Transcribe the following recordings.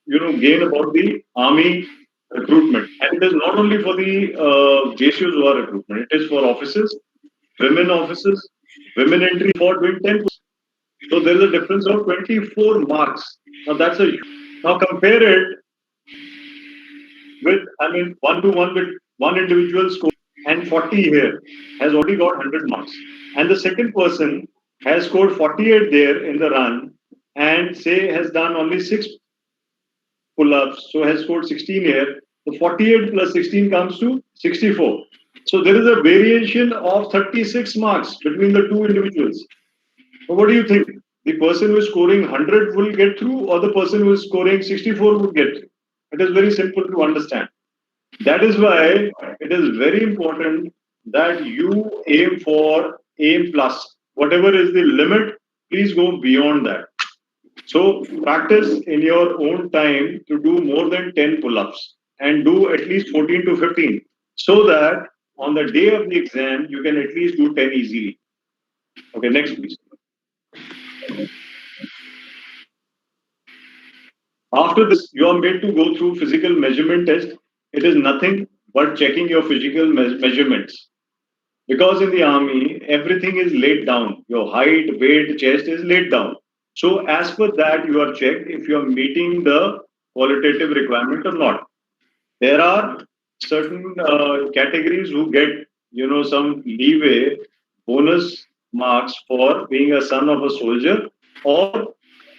gain about the army recruitment. And it is not only for the JCOs who are recruitment, it is for officers, women entry for doing 10. So there is a difference of 24 marks. Now that's a now compare it with, I mean, one to one with one individual score and 40 here has already got 100 marks. And the second person has scored 48 there in the run and say has done only 6 pull-ups, so has scored 16 here. The 48 plus 16 comes to 64. So there is a variation of 36 marks between the two individuals. So what do you think? The person who is scoring 100 will get through, or the person who is scoring 64 will get through? It is very simple to understand. That is why it is very important that you aim plus. Whatever is the limit, please go beyond that. So practice in your own time to do more than 10 pull-ups and do at least 14 to 15 so that on the day of the exam, you can at least do 10 easily. Okay, next please. After this, you are made to go through physical measurement test. It is nothing but checking your physical measurements. Because in the army, everything is laid down. Your height, weight, chest is laid down. So as per that, you are checked if you are meeting the qualitative requirement or not. There are certain categories who get, some leeway, bonus marks for being a son of a soldier or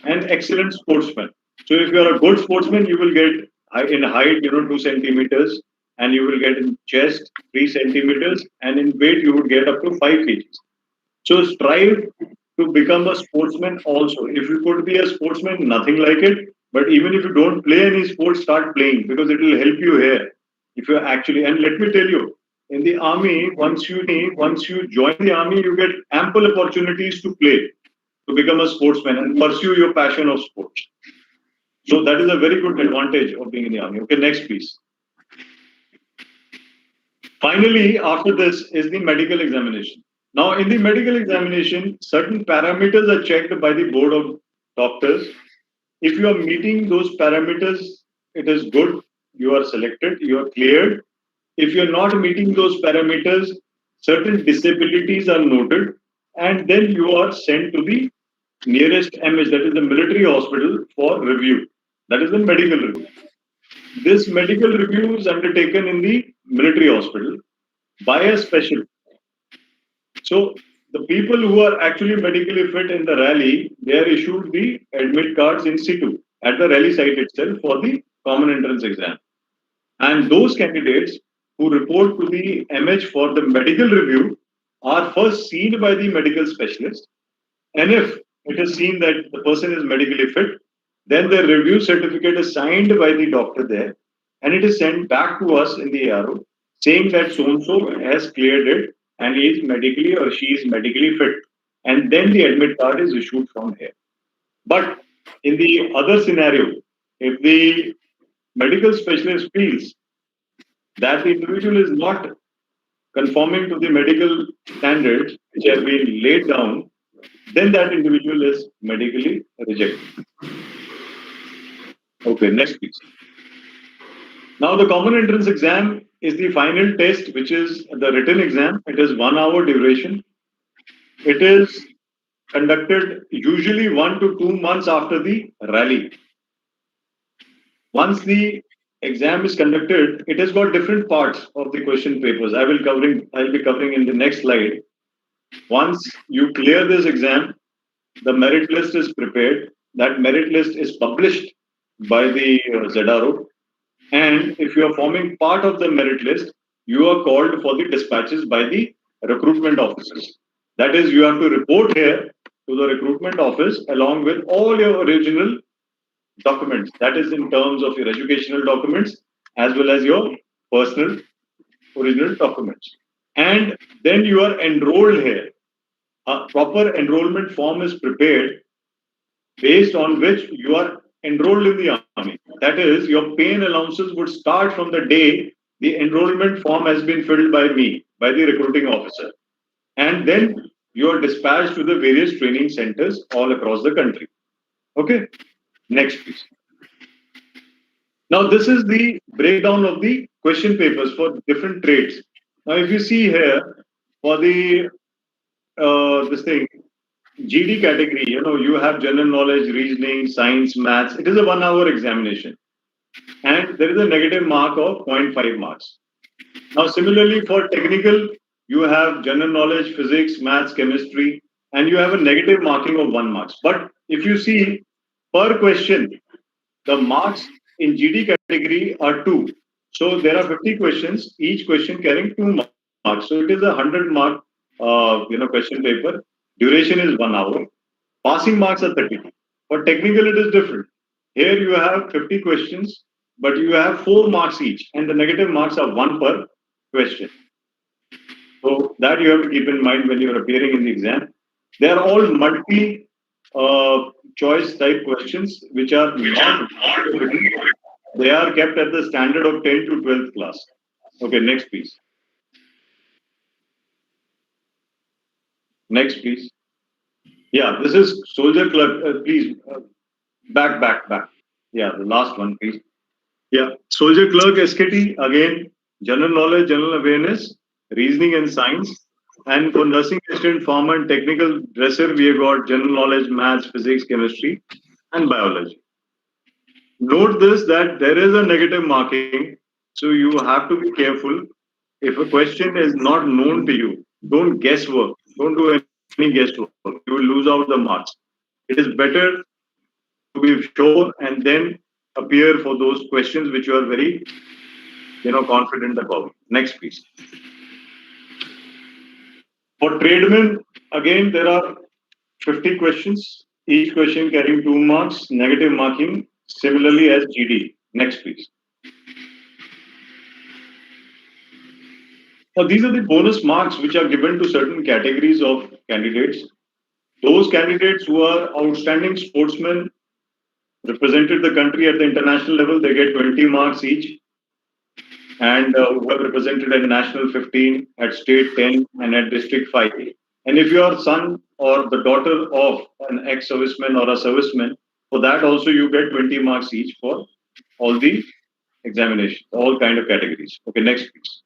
an excellent sportsman. So if you are a good sportsman, you will get in height, 2 centimeters, and you will get in chest 3 centimeters, and in weight you would get up to 5 kgs. So strive to become a sportsman also. If you could be a sportsman, nothing like it. But even if you don't play any sports, start playing because it will help you here. If you actually, and let me tell you, in the army, once you join the army, you get ample opportunities to play, to become a sportsman and pursue your passion of sports. So that is a very good advantage of being in the army. Okay, next please. Finally, after this is the medical examination. Now, in the medical examination, certain parameters are checked by the board of doctors. If you are meeting those parameters, it is good. You are selected, you are cleared. If you are not meeting those parameters, certain disabilities are noted, and then you are sent to the nearest MH, that is the military hospital, for review. That is the medical review. This medical review is undertaken in the military hospital by a specialist. So the people who are actually medically fit in the rally, they are issued the admit cards in situ at the rally site itself for the common entrance exam. And those candidates who report to the MH for the medical review are first seen by the medical specialist. And if it is seen that the person is medically fit, then the review certificate is signed by the doctor there and it is sent back to us in the ARO saying that so and so has cleared it and he is medically or she is medically fit. And then the admit card is issued from here. But in the other scenario, if the medical specialist feels that the individual is not conforming to the medical standards which have been laid down, then that individual is medically rejected. Okay, next please. Now the common entrance exam is the final test, which is the written exam. It is 1 hour duration. It is conducted usually 1 to 2 months after the rally. Once the exam is conducted, it has got different parts of the question papers. I'll be covering in the next slide. Once you clear this exam, the merit list is prepared. That merit list is published by the ZRO. And if you are forming part of the merit list, you are called for the dispatches by the recruitment officers. That is, you have to report here to the recruitment office along with all your original documents. That is in terms of your educational documents as well as your personal original documents. And then you are enrolled here. A proper enrollment form is prepared based on which you are enrolled in the army. That is, your pay and allowances would start from the day the enrollment form has been filled by me, by the recruiting officer. And then you are dispatched to the various training centers all across the country. Okay, next please. Now, this is the breakdown of the question papers for different trades. Now, if you see here for the this thing GD category, you have general knowledge, reasoning, science, maths. It is a 1 hour examination, and there is a negative mark of zero point 0.5 marks. Now, similarly for technical, you have general knowledge, physics, maths, chemistry, and you have a negative marking of 1 marks. But if you see per question, the marks in GD category are two. So there are 50 questions, each question carrying 2 marks. So it is a 100-mark, question paper. Duration is 1 hour. Passing marks are 30. For technical, it is different. Here you have 50 questions, but you have 4 marks each, and the negative marks are one per question. So that you have to keep in mind when you are appearing in the exam. They are all multi choice type questions, which are not written. They are kept at the standard of 10 to 12th class. Okay, next please. Next please. Yeah, this is soldier clerk. Please, back. Yeah, the last one, please. Yeah, soldier clerk SKT again, general knowledge, general awareness, reasoning and science. And for nursing assistant, farmer, and technical dresser, we have got general knowledge, maths, physics, chemistry, and biology. Note this that there is a negative marking, so you have to be careful. If a question is not known to you, don't guesswork. Don't do any guesswork. You will lose out the marks. It is better to be sure and then appear for those questions which you are very confident about. Next, please. For tradesmen, again, there are 50 questions, each question carrying 2 marks, negative marking, similarly as GD. Next, please. Now, these are the bonus marks which are given to certain categories of candidates. Those candidates who are outstanding sportsmen, represented the country at the international level, they get 20 marks each. And who have represented at national 15, at state 10, and at district 5. And if you are son or the daughter of an ex-serviceman or a serviceman, for that also you get 20 marks each for all the examinations, all kind of categories. Okay, next please.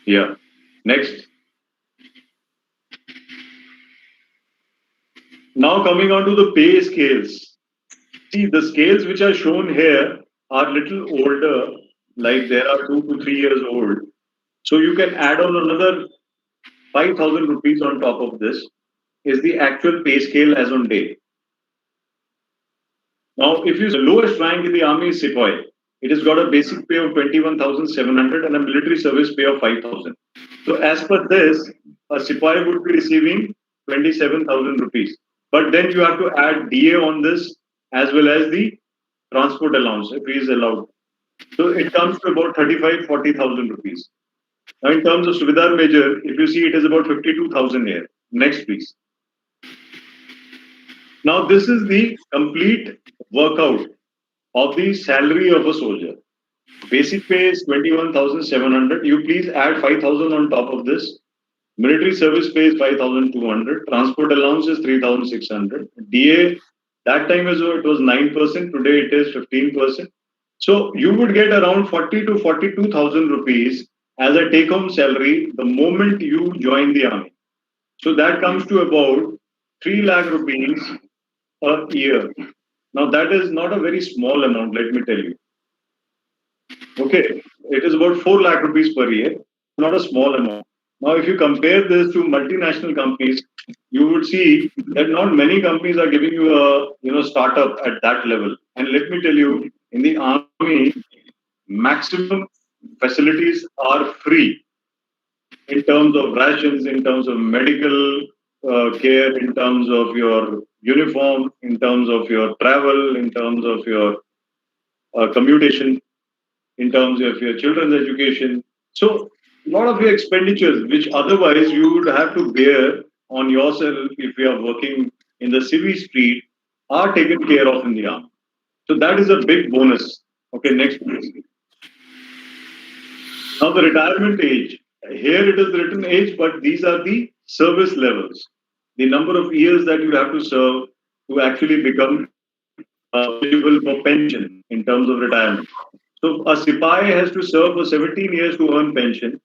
Yeah, next. Now coming on to the pay scales. See, the scales which are shown here are little older, like they are 2 to 3 years old. So you can add on another 5,000 rupees on top of this is the actual pay scale as on date. Now, if you see the lowest rank in the army is Sepoy, it has got a basic pay of 21,700 and a military service pay of 5,000. So, as per this, a Sepoy would be receiving 27,000 rupees. But then you have to add DA on this as well as the transport allowance if he is allowed. So, it comes to about 35, 40,000 rupees. Now, in terms of Suvidar Major, if you see, it is about 52,000 here. Next, please. Now, this is the complete workout of the salary of a soldier. Basic pay is 21,700. You please add 5,000 on top of this. Military service pay is 5,200. Transport allowance is 3,600. DA, that time as well, it was 9%. Today it is 15%. So you would get around 40 to 42,000 rupees as a take home salary the moment you join the army. So that comes to about 3 lakh rupees a year. Now that is not a very small amount, let me tell you. Okay, it is about 4 lakh rupees per year, not a small amount. Now, if you compare this to multinational companies, you would see that not many companies are giving you a startup at that level. And let me tell you, in the army, maximum facilities are free in terms of rations, in terms of medical care, in terms of your uniform, in terms of your travel, in terms of your commutation, in terms of your children's education. So, a lot of your expenditures, which otherwise you would have to bear on yourself if you are working in the civil street, are taken care of in the army. So, that is a big bonus. Okay, next please. Now, the retirement age. Here it is written age, but these are the service levels. the number of years that you have to serve to actually become eligible for pension in terms of retirement. So a Sipai has to serve for 17 years to earn pension.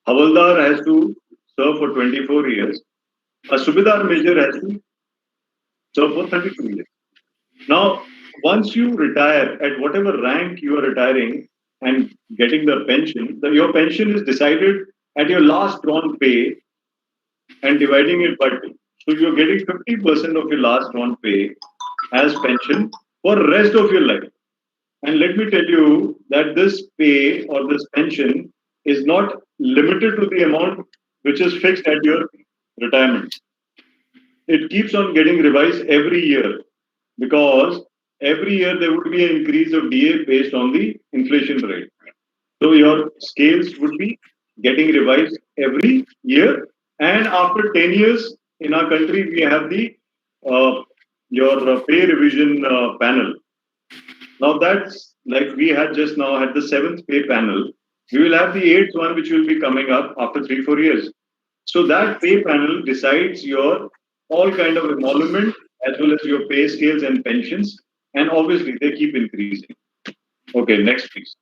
Havaldar has to serve for 24 years. A Subedar Major has to serve for 32 years. Now, once you retire, at whatever rank you are retiring and getting the pension, your pension is decided at your last drawn pay and dividing it by two. So you're getting 50% of your last drawn pay as pension for the rest of your life. And let me tell you that this pay or this pension is not limited to the amount which is fixed at your retirement. It keeps on getting revised every year because every year there would be an increase of DA based on the inflation rate. So your scales would be getting revised every year. And after 10 years in our country, we have the your pay revision panel. Now that's like we had just now had the seventh pay panel. We will have the eighth one, which will be coming up after 3 4 years. So that pay panel decides your all kind of emolument as well as your pay scales and pensions, and obviously they keep increasing. Okay, next please.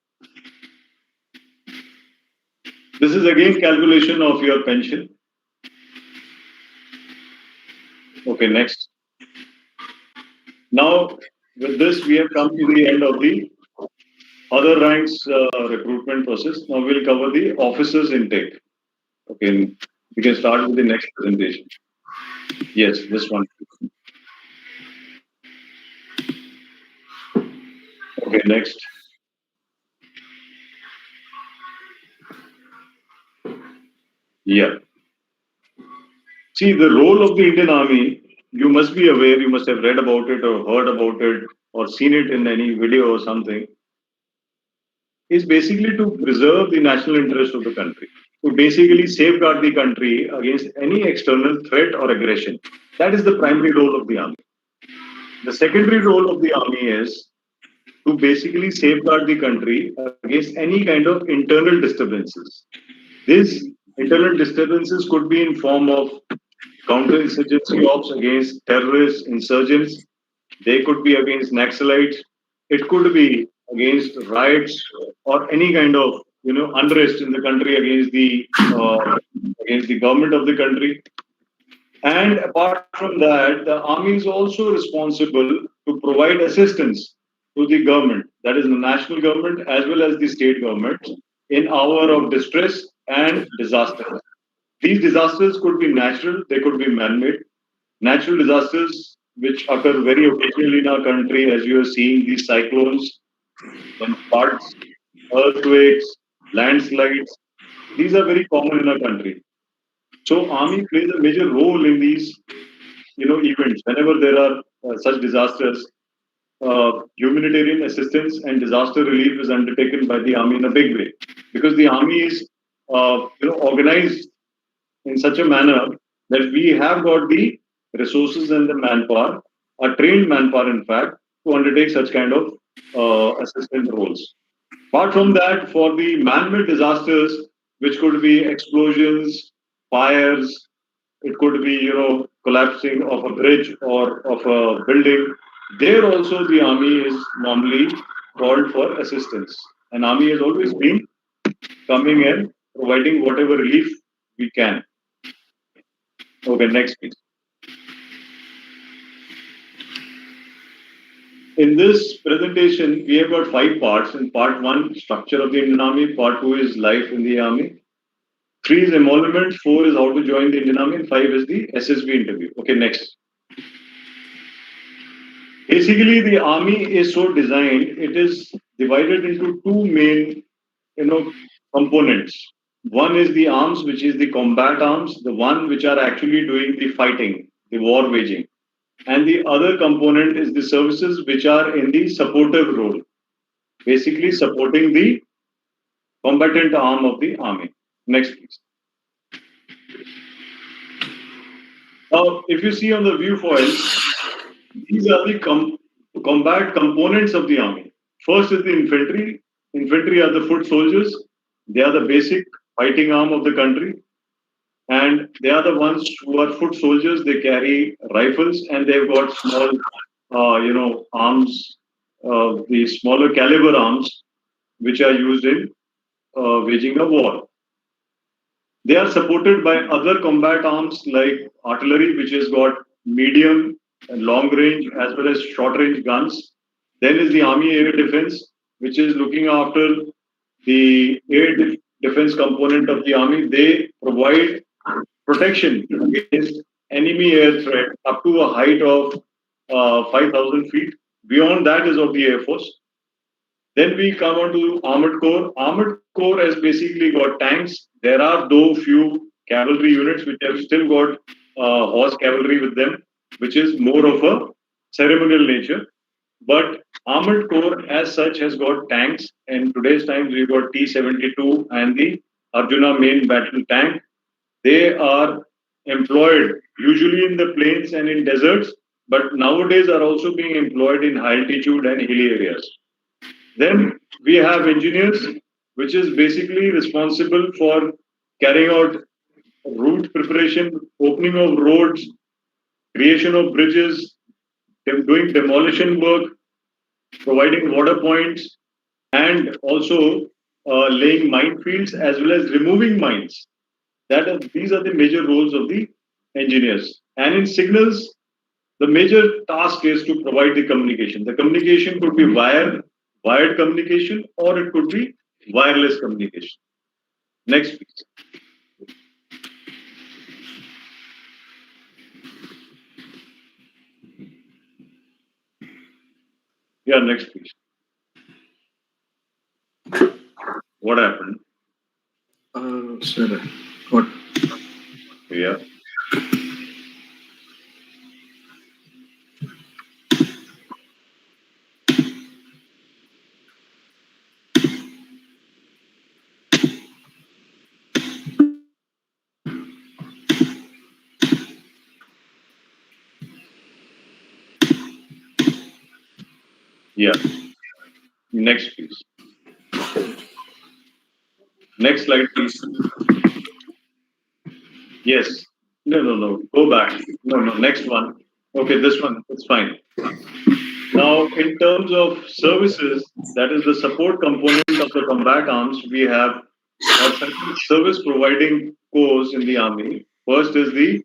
This is again calculation of your pension. Okay, next. Now with this we have come to the end of the other ranks recruitment process. Now we'll cover the officers intake. Okay, we can start with the next presentation. Yes, this one. Okay, next. Yeah. See, the role of the Indian Army, you must be aware, you must have read about it or heard about it or seen it in any video or something, is basically to preserve the national interest of the country, to basically safeguard the country against any external threat or aggression. That is the primary role of the army. The secondary role of the army is to basically safeguard the country against any kind of internal disturbances. These internal disturbances could be in form of counterinsurgency ops against terrorists, insurgents. They could be against Naxalites. It could be against riots or any kind of unrest in the country against the government of the country. And apart from that, the army is also responsible to provide assistance to the government, that is the national government as well as the state government, in hour of distress and disaster. These disasters could be natural, they could be man-made. Natural disasters, which occur very occasionally in our country, as you are seeing these cyclones, then floods, earthquakes, landslides. These are very common in our country. So, army plays a major role in these, events. Whenever there are such disasters, humanitarian assistance and disaster relief is undertaken by the army in a big way, because the army is, organized in such a manner that we have got the resources and the manpower, a trained manpower, in fact, to undertake such kind of assistant roles. Apart from that, for the man-made disasters, which could be explosions, fires, it could be collapsing of a bridge or of a building. There also the army is normally called for assistance. And army has always been coming and providing whatever relief we can. Okay, next please. In this presentation, we have got 5 parts. In part one, structure of the Indian Army. Part two is life in the army. 3 is emolument. 4 is how to join the Indian Army. And 5 is the SSB interview. Okay, next. Basically, the army is so designed. It is divided into two main, components. One is the arms, which is the combat arms, the one which are actually doing the fighting, the war waging. And the other component is the services which are in the supportive role, basically supporting the combatant arm of the army. Next, please. Now, if you see on the view foil, these are the combat components of the army. First is the infantry. Infantry are the foot soldiers. They are the basic fighting arm of the country. and they are the ones who are foot soldiers. They carry rifles and they've got small, arms, the smaller caliber arms, which are used in waging a war. They are supported by other combat arms like artillery, which has got medium and long range as well as short range guns. Then is the Army Air Defense, which is looking after the defense component of the army. They provide protection against enemy air threat up to a height of 5,000 feet. Beyond that is of the Air Force. Then we come on to Armored Corps. Armored Corps has basically got tanks. There are though few cavalry units which have still got horse cavalry with them, which is more of a ceremonial nature. But Armored Corps as such has got tanks. In today's times, we've got T-72 and the Arjuna main battle tank. They are employed usually in the plains and in deserts, but nowadays are also being employed in high altitude and hilly areas. Then we have engineers, which is basically responsible for carrying out route preparation, opening of roads, creation of bridges, doing demolition work, providing water points, and also laying minefields as well as removing mines. These are the major roles of the engineers. And in signals, the major task is to provide the communication. The communication could be wired communication, or it could be wireless communication. Next, please. Yeah, next, please. What happened? Sir, what? Yeah. Yeah. Next, please. Next slide, please. Yes. No, no, no. Go back. No, no. Next one. Okay, this one. It's fine. Now, in terms of services, that is the support component of the combat arms, we have certain service providing corps in the army. First is the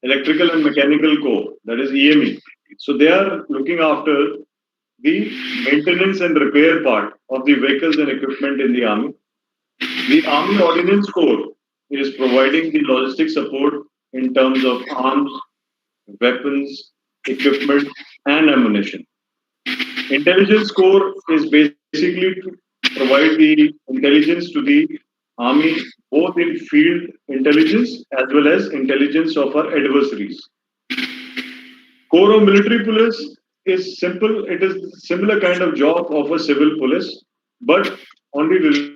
electrical and mechanical corps, that is EME. So they are looking after the maintenance and repair part of the vehicles and equipment in the army. The Army Ordnance Corps is providing the logistic support in terms of arms, weapons, equipment, and ammunition. Intelligence Corps is basically to provide the intelligence to the army, both in field intelligence as well as intelligence of our adversaries. Corps of Military Police is simple. It is similar kind of job of a civil police, but only related to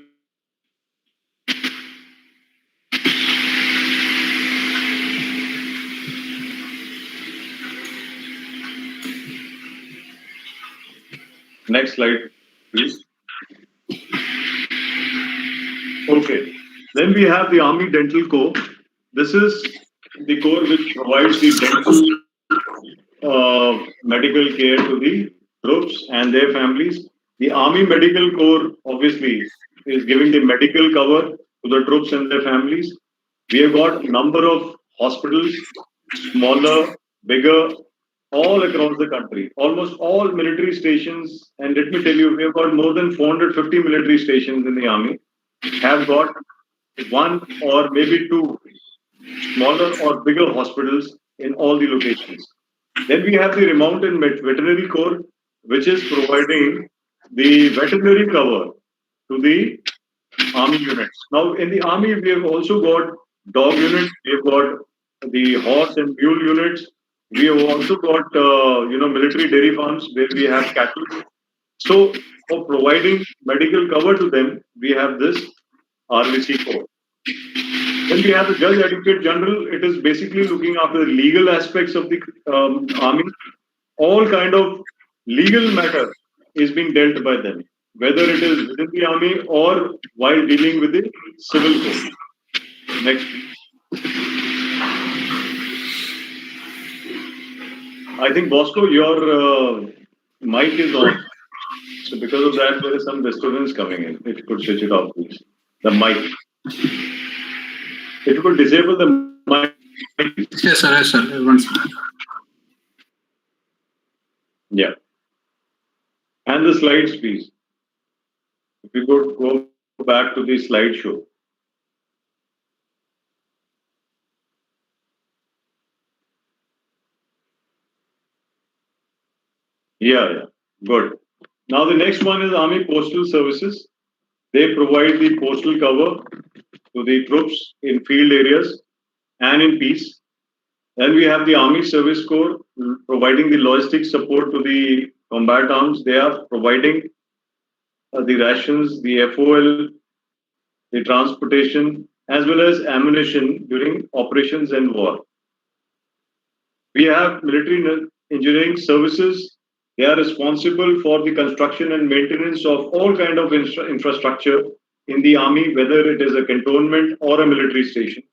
the next slide, please. Okay. Then we have the Army Dental Corps. This is the corps which provides the dental medical care to the troops and their families. The Army Medical Corps obviously is giving the medical cover to the troops and their families. We have got a number of hospitals, smaller, bigger, all across the country. Almost all military stations, and let me tell you, we have got more than 450 military stations in the army, have got one or maybe two smaller or bigger hospitals in all the locations. Then we have the Remount and Veterinary Corps, which is providing the veterinary cover to the army units. Now, in the army, we have also got dog units, we have got the horse and mule units. We have also got, military dairy farms where we have cattle. So, for providing medical cover to them, we have this RVC Corps. Then we have the Judge Advocate General. It is basically looking after the legal aspects of the army. All kind of legal matter is being dealt by them, whether it is within the army or while dealing with the civil code. Next, please. I think Bosco, your mic is on. So because of that, there is some disturbance coming in. If you could switch it off, please. The mic. If you could disable the mic, please. Yes, sir. Yes, sir. Once. Yeah. And the slides, please. If you could go back to the slideshow. Yeah, yeah. Good. Now the next one is Army Postal Services. They provide the postal cover to the troops in field areas and in peace. Then we have the Army Service Corps providing the logistic support to the combat arms. They are providing the rations, the FOL, the transportation, as well as ammunition during operations and war. We have military engineering services. They are responsible for the construction and maintenance of all kind of infrastructure in the army, whether it is a cantonment or a military station.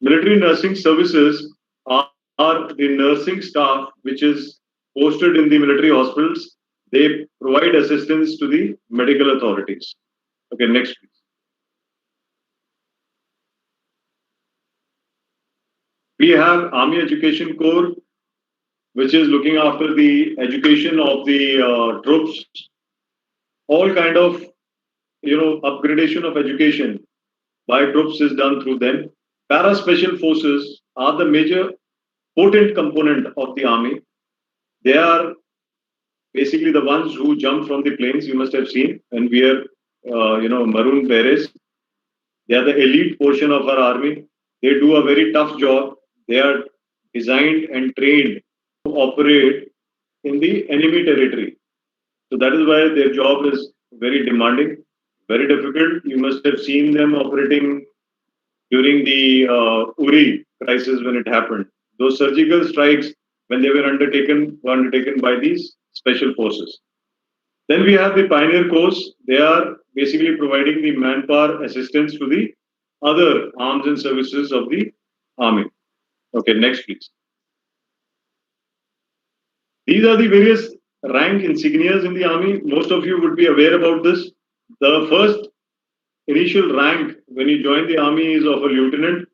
Military nursing services are the nursing staff which is posted in the military hospitals. They provide assistance to the medical authorities. Okay, next please. We have Army Education Corps, which is looking after the education of the troops. All kind of upgradation of education by troops is done through them. Para special forces are the major potent component of the army. They are basically the ones who jump from the planes. You must have seen and wear maroon berets. They are the elite portion of our army. They do a very tough job. They are designed and trained to operate in the enemy territory. So that is why their job is very demanding, very difficult. You must have seen them operating during the Uri crisis when it happened. Those surgical strikes, when they were undertaken by these special forces. Then we have the Pioneer Corps. They are basically providing the manpower assistance to the other arms and services of the army. Okay, next please. These are the various rank insignias in the army. Most of you would be aware about this. The first initial rank when you join the army is of a lieutenant.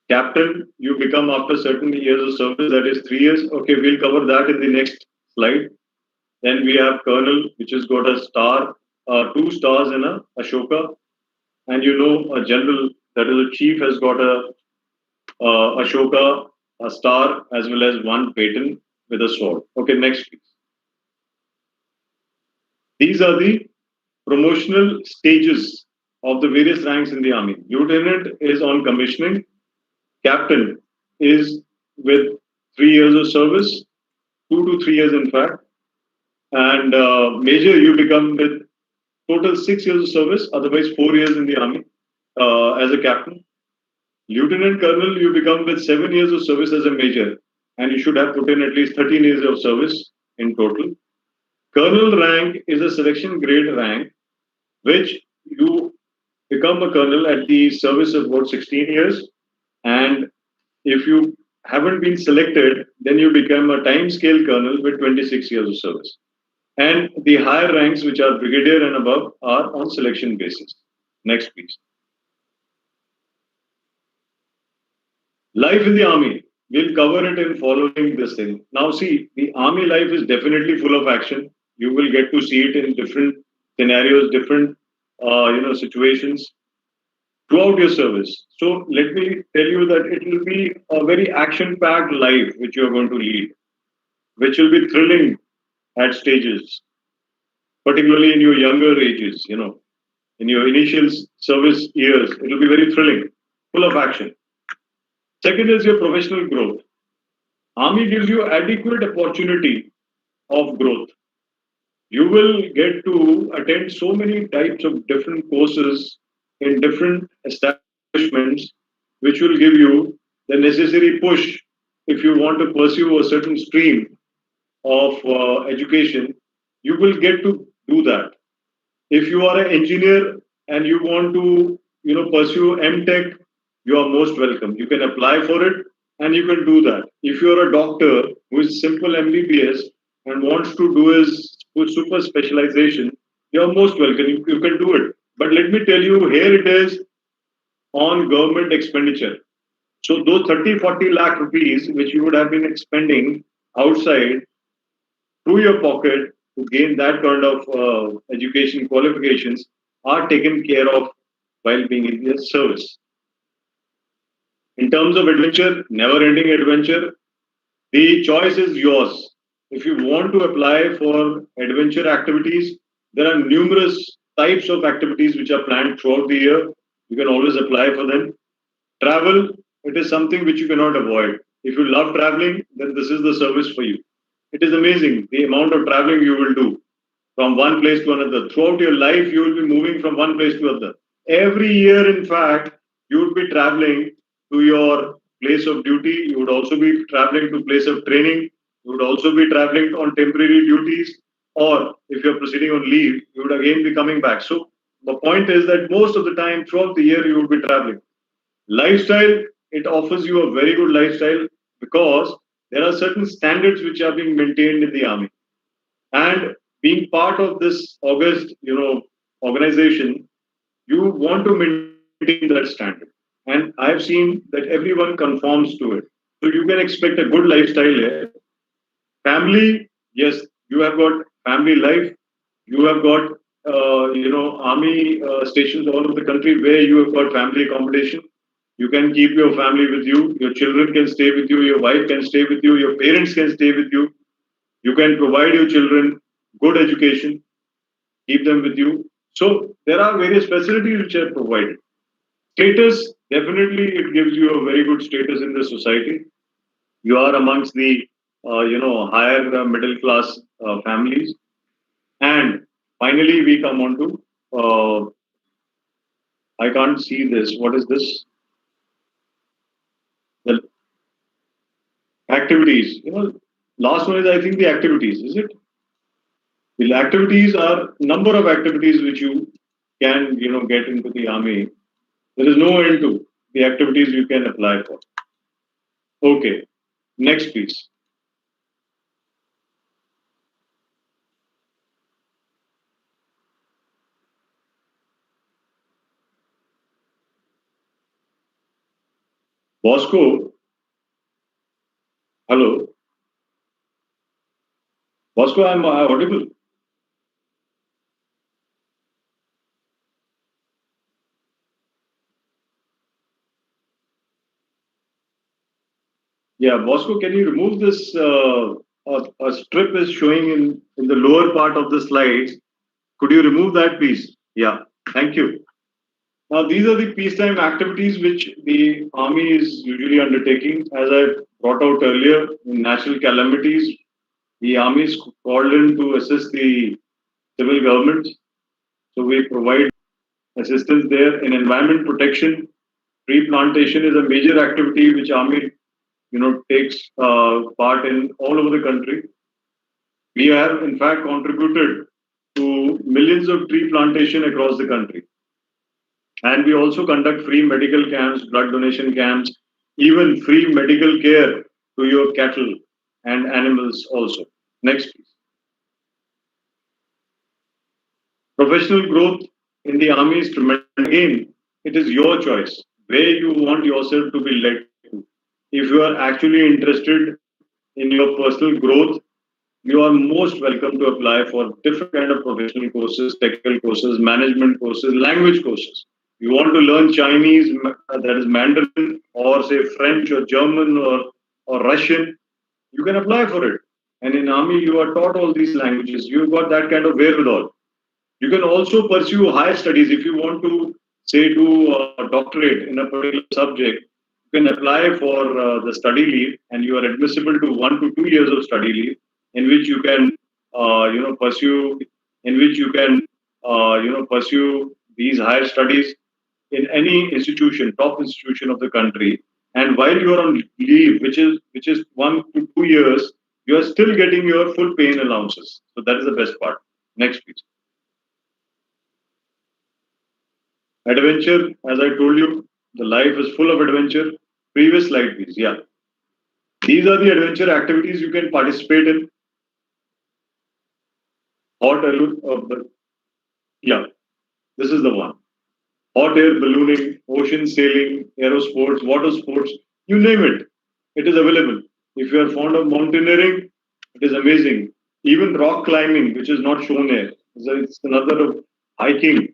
Captain, you become after certain years of service, that is 3 years. Okay, we'll cover that in the next slide. Then we have colonel, which has got a star, 2 stars and a Ashoka. And a general, that is a chief, has got a Ashoka, a star, as well as one baton with a sword. Okay, next please. These are the promotional stages of the various ranks in the army. Lieutenant is on commissioning. Captain is with 3 years of service, 2 to 3 years in fact. And major, you become with total 6 years of service, otherwise 4 years in the army as a captain. Lieutenant colonel, you become with 7 years of service as a major, and you should have put in at least 13 years of service in total. Colonel rank is a selection grade rank, which you become a colonel at the service of about 16 years. And if you haven't been selected, then you become a time scale colonel with 26 years of service. And the higher ranks, which are brigadier and above, are on selection basis. Next, please. Life in the army. We'll cover it in following this thing. Now, see, the army life is definitely full of action. You will get to see it in different scenarios, different situations throughout your service. So let me tell you that it will be a very action-packed life which you are going to lead, which will be thrilling at stages, particularly in your younger ages. In your initial service years, it will be very thrilling, full of action. Second is your professional growth. Army gives you adequate opportunity of growth. You will get to attend so many types of different courses in different establishments, which will give you the necessary push if you want to pursue a certain stream of education. You will get to do that. If you are an engineer and you want to pursue MTech, you are most welcome. You can apply for it and you can do that. If you're a doctor who is simple MBBS and wants to do his super specialization, you're most welcome. You can do it. But let me tell you, here it is on government expenditure. So those 30, 40 lakh rupees which you would have been expending outside through your pocket to gain that kind of education qualifications are taken care of while being in the service. In terms of adventure, never ending adventure, the choice is yours. If you want to apply for adventure activities, there are numerous types of activities which are planned throughout the year. You can always apply for them. Travel, it is something which you cannot avoid. If you love traveling, then this is the service for you. It is amazing the amount of traveling you will do from one place to another. Throughout your life, you will be moving from one place to another. Every year, in fact, you would be traveling to your place of duty. You would also be traveling to place of training. You would also be traveling on temporary duties. Or if you're proceeding on leave, you would again be coming back. So the point is that most of the time throughout the year, you would be traveling. Lifestyle, it offers you a very good lifestyle because there are certain standards which are being maintained in the army. And being part of this August, organization, you want to maintain that standard. And I've seen that everyone conforms to it. So you can expect a good lifestyle here. Family, yes, you have got family life. You have got, army stations all over the country where you have got family accommodation. You can keep your family with you. Your children can stay with you. Your wife can stay with you. Your parents can stay with you. You can provide your children good education, keep them with you. So there are various facilities which are provided. Status, definitely, it gives you a very good status in the society. You are amongst the, higher middle class families. And finally, we come on to, I can't see this. What is this? The activities. Last one is, I think, the activities. Is it? The activities are number of activities which you can, get into the army. There is no end to the activities you can apply for. Okay, next piece. Bosco, hello. Bosco, I'm audible. Yeah, Bosco, can you remove this? A strip is showing in the lower part of the slides. Could you remove that piece? Yeah, thank you. Now, these are the peacetime activities which the army is usually undertaking. As I brought out earlier, in national calamities, the army is called in to assist the civil government. So we provide assistance there in environment protection. Tree plantation is a major activity which army, takes part in all over the country. We have in fact contributed to millions of tree plantation across the country. And we also conduct free medical camps, blood donation camps, even free medical care to your cattle and animals also. Next, please. Professional growth in the army is tremendous. Again, it is your choice where you want yourself to be led to. If you are actually interested in your personal growth, you are most welcome to apply for different kind of professional courses, technical courses, management courses, language courses. You want to learn Chinese, that is Mandarin, or say French or German or Russian, you can apply for it. And in army, you are taught all these languages. You've got that kind of wherewithal. You can also pursue higher studies if you want to, say, do a doctorate in a particular subject. You can apply for the study leave, and you are admissible to 1 to 2 years of study leave, in which you can, pursue, in which you can, pursue these higher studies in any institution, top institution of the country. And while you are on leave, which is 1 to 2 years, you are still getting your full pay and allowances. So that is the best part. Next, please. Adventure, as I told you, the life is full of adventure. Previous slide, please. Yeah. These are the adventure activities you can participate in. Hot air, yeah, this is the one. Hot air ballooning, ocean sailing, aerosports, water sports, you name it. It is available. If you are fond of mountaineering, it is amazing. Even rock climbing, which is not shown here, it's another of hiking.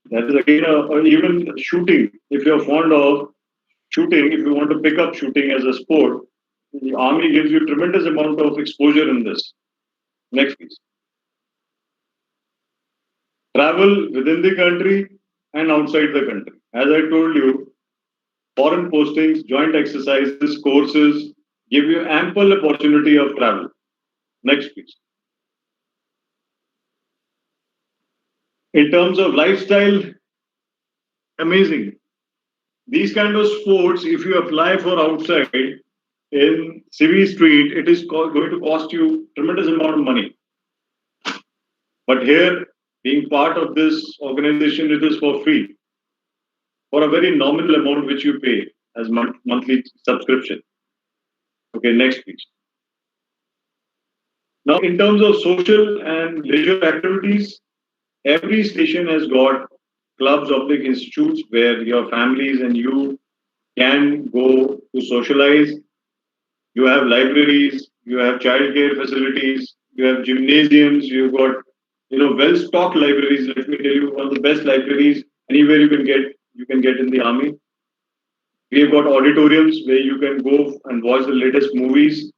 That is again even shooting. If you are fond of shooting, if you want to pick up shooting as a sport, the army gives you tremendous amount of exposure in this. Next, please. Travel within the country and outside the country. As I told you, foreign postings, joint exercises, courses give you ample opportunity of travel. Next, please. In terms of lifestyle, amazing. These kind of sports, if you apply for outside in civil street, it is going to cost you tremendous amount of money. But here, being part of this organization, it is for free, for a very nominal amount which you pay as monthly subscription. Okay, next please. Now, in terms of social and leisure activities, every station has got clubs, public institutes where your families and you can go to socialize. You have libraries, you have childcare facilities, you have gymnasiums, you've got well-stocked libraries. Let me tell you, one of the best libraries anywhere you can get in the army. We have got auditoriums where you can go and watch the latest movies.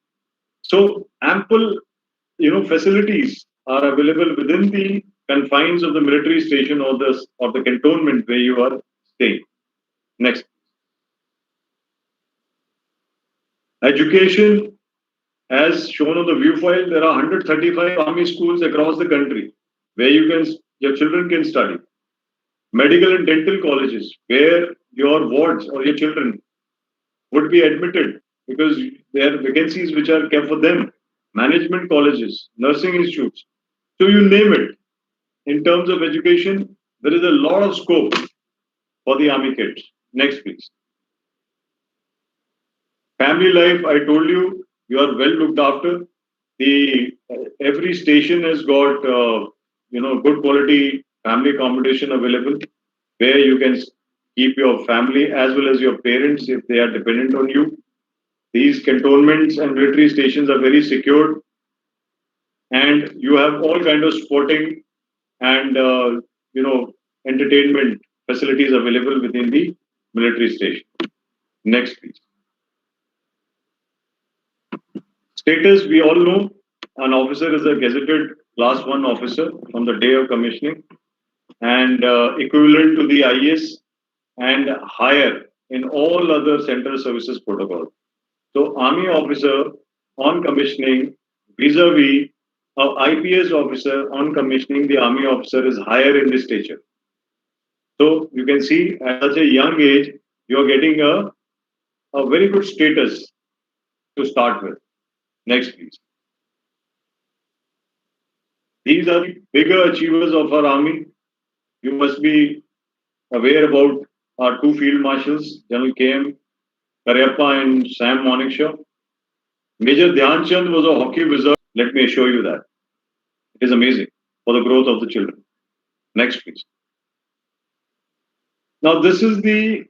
So ample facilities are available within the confines of the military station or the cantonment where you are staying. Next, education. As shown on the view file, there are 135 army schools across the country where your children can study. Medical and dental colleges where your wards or your children would be admitted because there are vacancies which are kept for them. Management colleges, nursing institutes. So you name it. In terms of education, there is a lot of scope for the army kids. Next, please. Family life, I told you, you are well looked after. The every station has got good quality family accommodation available where you can keep your family as well as your parents if they are dependent on you. These cantonments and military stations are very secured, and you have all kind of sporting and entertainment facilities available within the military station. Next, please. Status, we all know an officer is a gazetted class 1 officer from the day of commissioning and equivalent to the IS and higher in all other central services protocol. So Army officer on commissioning vis-a-vis a IPS officer on commissioning, the Army officer is higher in the stature. So you can see at such a young age, you are getting a very good status to start with. Next, please. These are the bigger achievers of our army. You must be aware about our two field marshals, General K.M. Karyappa and Sam Manekshaw. Major Dhyan Chand was a hockey wizard. Let me assure you that. It is amazing for the growth of the children. Next, please. Now, this is the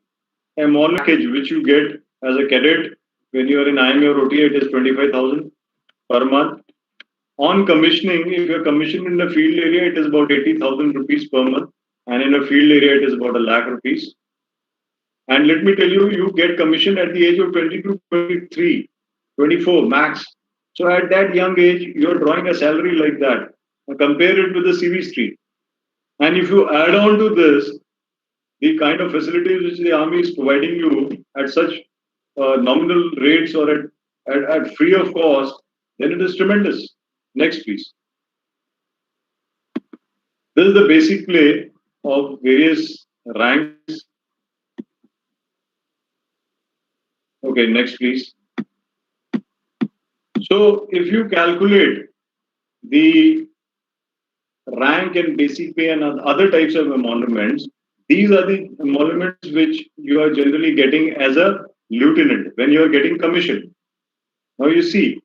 emoluments package which you get as a cadet when you are in IMA or OTA. It is 25,000 per month. On commissioning, if you're commissioned in the field area, it is about 80,000 rupees per month. And in a field area, it is about a lakh rupees. And let me tell you, you get commissioned at the age of 22, 23, 24 max. So at that young age, you're drawing a salary like that. Compare it with the CV street. And if you add on to this, the kind of facilities which the army is providing you at such nominal rates or at free of cost, then it is tremendous. Next, please. This is the basic play of various ranks. Okay, next, please. So if you calculate the rank and basic pay and other types of emoluments, these are the emoluments which you are generally getting as a lieutenant, when you are getting commission. Now you see,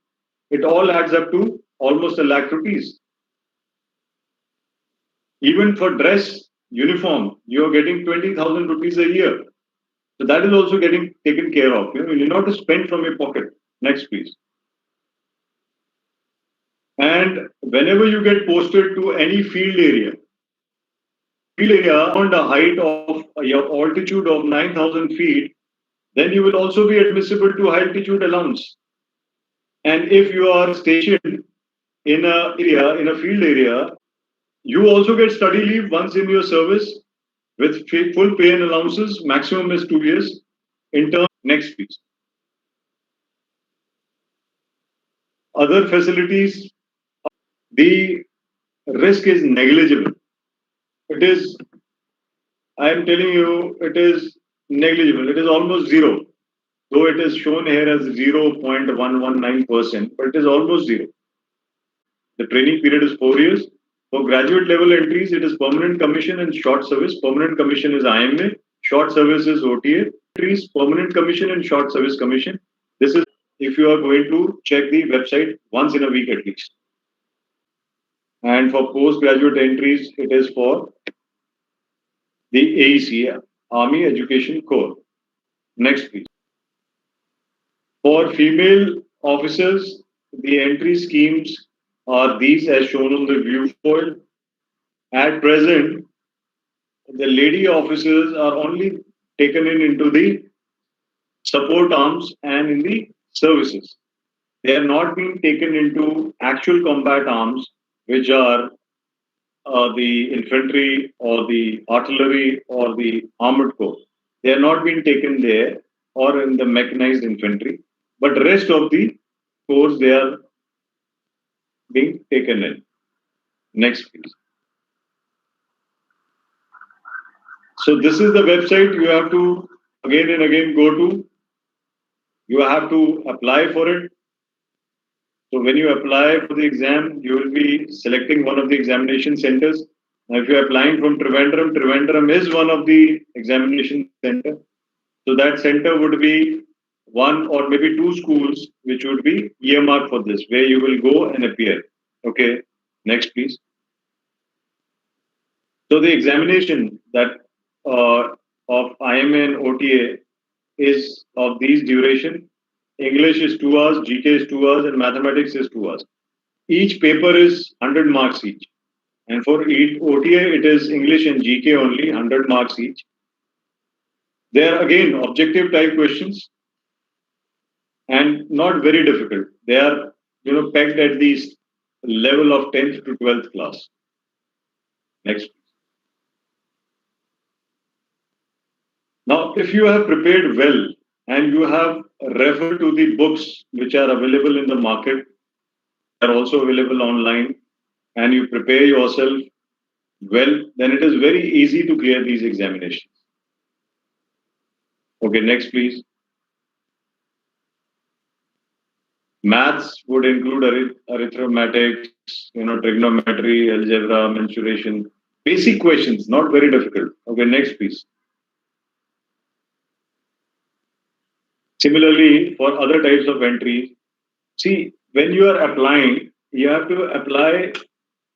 it all adds up to almost a lakh rupees. Even for dress uniform, you are getting 20,000 rupees a year. So that is also getting taken care of. You not to spend from your pocket. Next, please. And whenever you get posted to any field area on the height of your altitude of 9,000 feet, then you will also be admissible to high altitude allowance. And if you are stationed in a field area, you also get study leave once in your service with full pay and allowances. Maximum is 2 years. In terms, next please. Other facilities, the risk is negligible. It is, I am telling you, it is negligible. It is almost zero, though it is shown here as 0.119%, but it is almost zero. The training period is 4 years. For graduate level entries, it is permanent commission and short service. Permanent commission is IMA, short service is OTA. Entries, permanent commission and short service commission. This is if you are going to check the website once in a week at least. And for postgraduate entries, it is for the AEC, Army Education Corps. Next, please. For female officers, the entry schemes are these as shown on the view fold. At present, the lady officers are only taken into the support arms and in the services. They are not being taken into actual combat arms, which are the infantry or the artillery or the armored corps. They are not being taken there or in the mechanized infantry, but rest of the corps they are being taken in. Next, please. So this is the website you have to again and again go to. You have to apply for it. So when you apply for the exam, you will be selecting one of the examination centers. Now, if you are applying from Trivandrum, Trivandrum is one of the examination center. So that center would be one or maybe two schools which would be earmarked for this, where you will go and appear. Okay, next please. So the examination that of IMA and OTA is of these duration. English is 2 hours, GK is 2 hours, and mathematics is 2 hours. Each paper is 100 marks each. And for each OTA, it is English and GK only, 100 marks each. They are again objective type questions and not very difficult. They are, pegged at the level of 10th to 12th class. Next. Now, if you have prepared well and you have referred to the books which are available in the market, are also available online, and you prepare yourself well, then it is very easy to clear these examinations. Okay, next, please. Maths would include arithmetics, trigonometry, algebra, mensuration, basic questions, not very difficult. Okay, next, please. Similarly, for other types of entries, see, when you are applying, you have to apply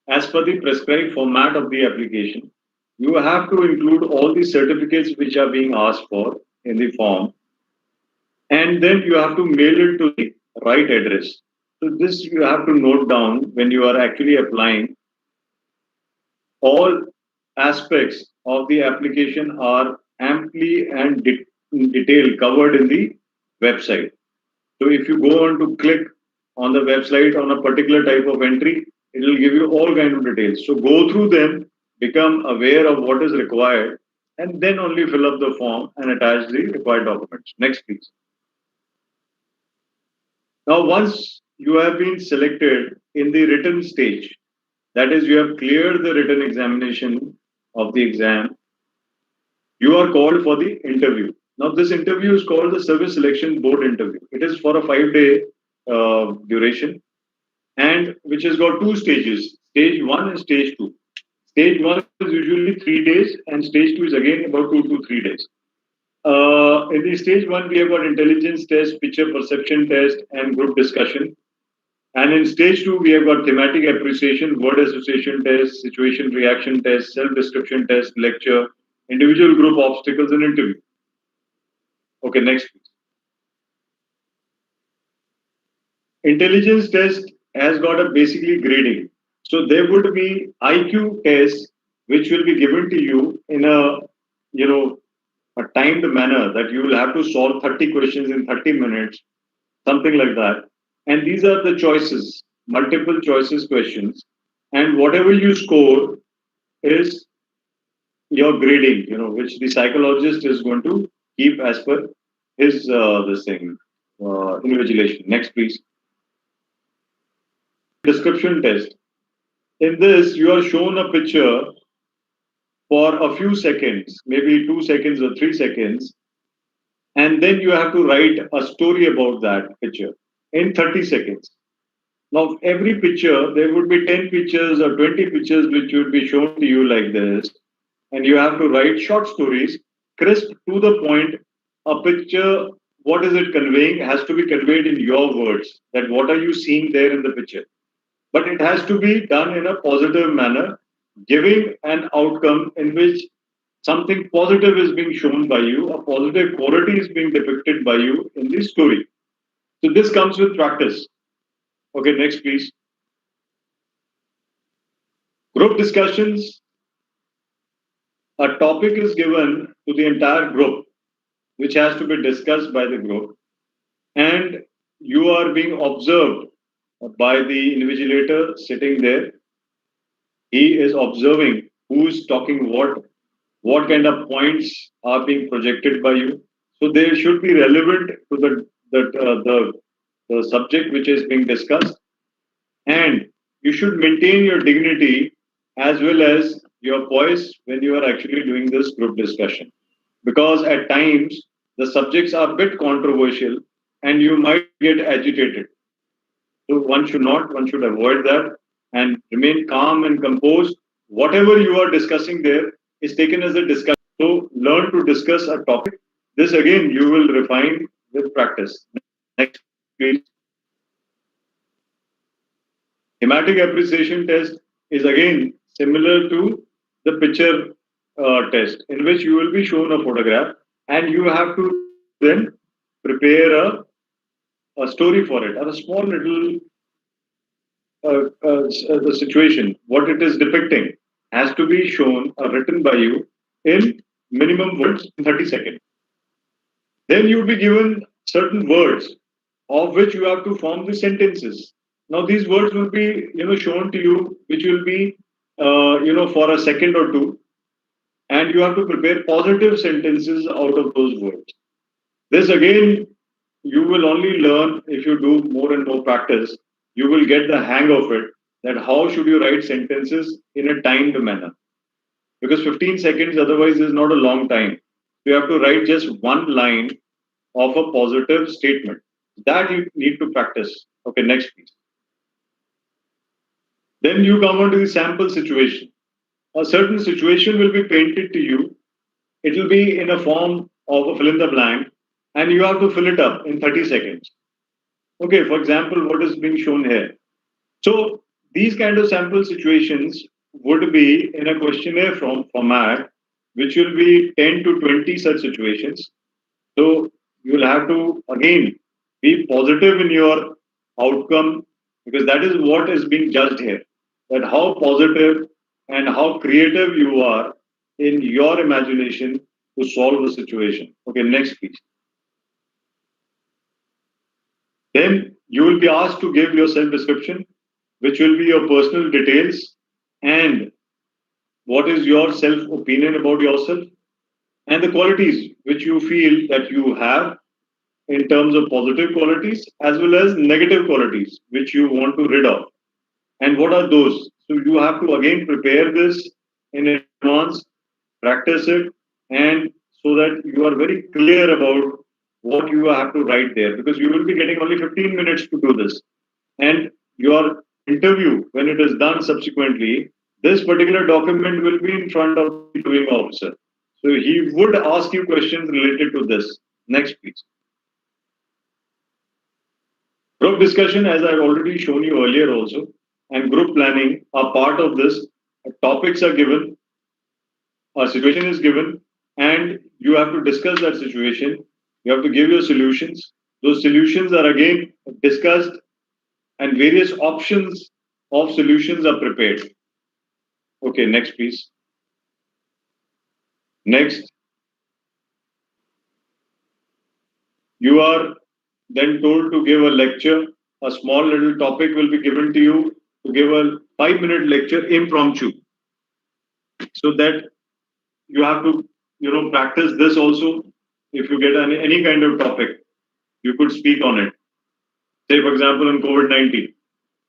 as per the prescribed format of the application. You have to include all the certificates which are being asked for in the form, and then you have to mail it to the right address. So this you have to note down when you are actually applying. All aspects of the application are amply and detailed covered in the website. So if you go on to click on the website on a particular type of entry, it will give you all kind of details. So go through them, become aware of what is required, and then only fill up the form and attach the required documents. Next, please. Now, once you have been selected in the written stage, that is, you have cleared the written examination of the exam, you are called for the interview. Now, this interview is called the Service Selection Board interview. It is for a 5-day duration, and which has got two stages, stage 1 and stage 2. Stage 1 is usually 3 days, and stage 2 is again about 2 to 3 days. In the stage one, we have got intelligence test, picture perception test, and group discussion. And in stage two, we have got thematic appreciation, word association test, situation reaction test, self description test, lecture, individual group obstacles, and interview. Okay, next. Intelligence test has got a basically grading. So there would be IQ tests which will be given to you in a you know a timed manner that you will have to solve 30 questions in 30 minutes, something like that. And these are the choices, multiple choices questions. And whatever you score is your grading, which the psychologist is going to keep as per his this thing, invigilation. Next, please. Description test. In this, you are shown a picture for a few seconds, maybe 2 seconds or 3 seconds, and then you have to write a story about that picture in 30 seconds. Now, every picture, there would be 10 pictures or 20 pictures which would be shown to you like this, and you have to write short stories, crisp to the point. A picture, what is it conveying, has to be conveyed in your words. That what are you seeing there in the picture? But it has to be done in a positive manner, giving an outcome in which something positive is being shown by you, a positive quality is being depicted by you in the story. So this comes with practice. Okay, next, please. Group discussions. A topic is given to the entire group, which has to be discussed by the group, and you are being observed by the invigilator sitting there. He is observing who's talking what kind of points are being projected by you. So they should be relevant to the subject which is being discussed, and you should maintain your dignity as well as your voice when you are actually doing this group discussion, because at times the subjects are a bit controversial and you might get agitated. So one should avoid that and remain calm and composed. Whatever you are discussing there is taken as a discussion. So learn to discuss a topic. This again you will refine with practice. Next, please. Thematic appreciation test is again similar to the picture test, in which you will be shown a photograph and you have to then prepare a story for it, or a small little the situation, what it is depicting, has to be shown or written by you in minimum words in 30 seconds. Then you will be given certain words of which you have to form the sentences. Now these words will be shown to you, which will be for a second or two, and you have to prepare positive sentences out of those words. This again, you will only learn if you do more and more practice. You will get the hang of it. That how should you write sentences in a timed manner? Because 15 seconds otherwise is not a long time. You have to write just one line of a positive statement. That you need to practice. Okay, next please. Then you come on to the sample situation. A certain situation will be painted to you. It will be in a form of a fill in the blank, and you have to fill it up in 30 seconds. Okay, for example, what is being shown here? So these kind of sample situations would be in a questionnaire from format, which will be 10 to 20 such situations. So you will have to again be positive in your outcome, because that is what is being judged here. That how positive and how creative you are in your imagination to solve the situation. Okay, next please. Then you will be asked to give your self description, which will be your personal details and what is your self opinion about yourself, and the qualities which you feel that you have in terms of positive qualities as well as negative qualities which you want to rid of. And what are those? So you have to again prepare this in advance, practice it, and so that you are very clear about what you have to write there, because you will be getting only 15 minutes to do this. And your interview, when it is done subsequently, this particular document will be in front of the interviewing officer. So he would ask you questions related to this. Next, please. Group discussion, as I've already shown you earlier also, and group planning are part of this. Topics are given, a situation is given, and you have to discuss that situation. You have to give your solutions. Those solutions are again discussed, and various options of solutions are prepared. Okay, next, please. Next, you are then told to give a lecture. A small little topic will be given to you to give a 5-minute lecture impromptu, so that you have to practice this also. If you get any kind of topic, you could speak on it. Say for example on COVID-19,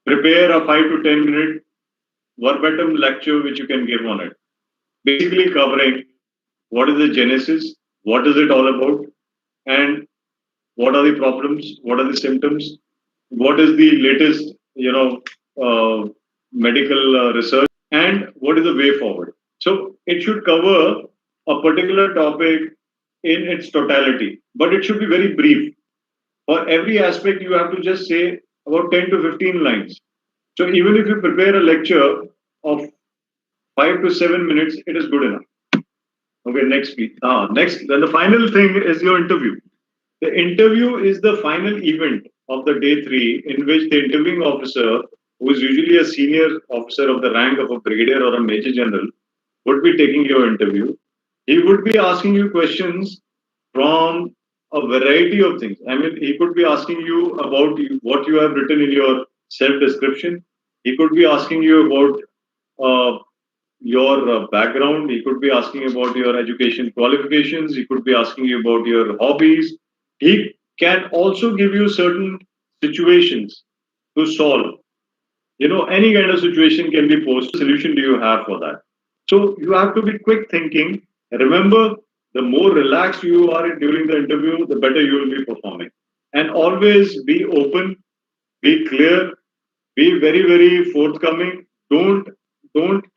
prepare a 5 to 10 minute verbatim lecture which you can give on it, basically covering what is the genesis, what is it all about, and what are the problems, what are the symptoms, what is the latest medical research, and what is the way forward. So it should cover a particular topic in its totality, but it should be very brief. For every aspect, you have to just say about 10 to 15 lines. So even if you prepare a lecture of 5 to 7 minutes, it is good enough. Okay, next, please. Next, then the final thing is your interview. The interview is the final event of the day three, in which the interviewing officer, who is usually a senior officer of the rank of a brigadier or a major general, would be taking your interview. He would be asking you questions from a variety of things. I mean, he could be asking you about what you have written in your self description. He could be asking you about your background. He could be asking about your education qualifications. He could be asking you about your hobbies. He can also give you certain situations to solve. Any kind of situation can be posed. Solution do you have for that? So you have to be quick thinking. Remember, the more relaxed you are during the interview, the better you will be performing. And always be open, be clear, be very, very forthcoming. Don't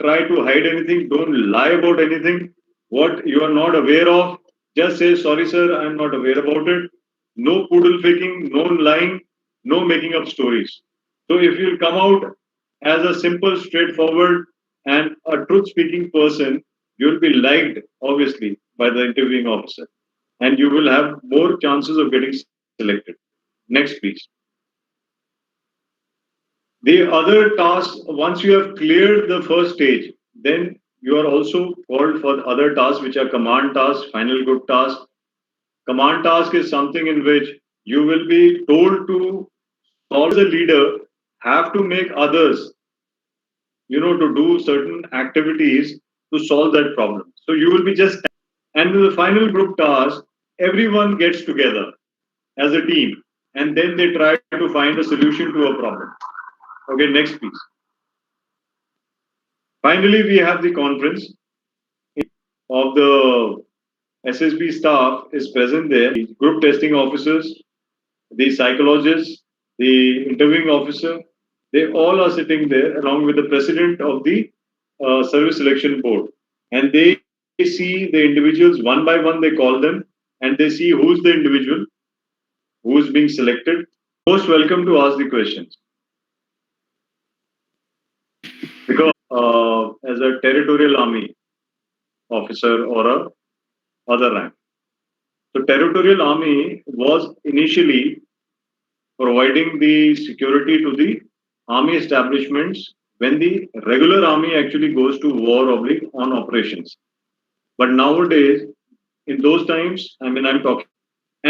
try to hide anything. Don't lie about anything. What you are not aware of, just say sorry, sir. I'm not aware about it. No poodle faking, no lying, no making up stories. So if you come out as a simple, straightforward, and a truth-speaking person, you'll be liked obviously by the interviewing officer, and you will have more chances of getting selected. Next, please. The other tasks, once you have cleared the first stage, then you are also called for other tasks, which are command tasks, final group tasks. Command task is something in which you will be told to solve. As a leader, have to make others, to do certain activities to solve that problem. So you will be just, and in the final group task, everyone gets together as a team, and then they try to find a solution to a problem. Okay, next, please. Finally, we have the conference of the SSB staff is present there. The group testing officers, the psychologists, the interviewing officer, they all are sitting there along with the president of the service selection board. And they see the individuals one by one, they call them, and they see who's the individual who is being selected. Most welcome to ask the questions. Because as a territorial army officer or a other rank. So territorial army was initially providing the security to the army establishments when the regular army actually goes to war oblique on operations. But nowadays, in those times, I mean, I'm talking